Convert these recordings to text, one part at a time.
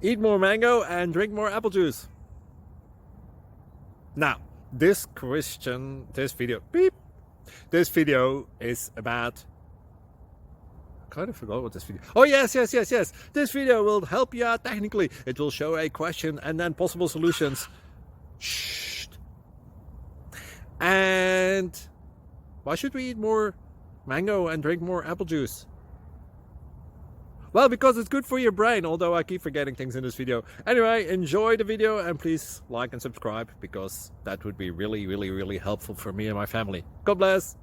Eat more mango and drink more apple juice. Now, this video is about, I kind of forgot what this video. Oh, yes. This video will help you out technically. It will show a question and then possible solutions. Shh. And why should we eat more mango and drink more apple juice? Well, because it's good for your brain, although I keep forgetting things in this video. Anyway, enjoy the video and please like and subscribe, because that would be really helpful for me and my family. God bless!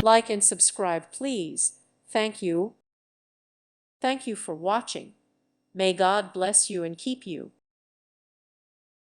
Like and subscribe, please. Thank you. Thank you for watching. May God bless you and keep you.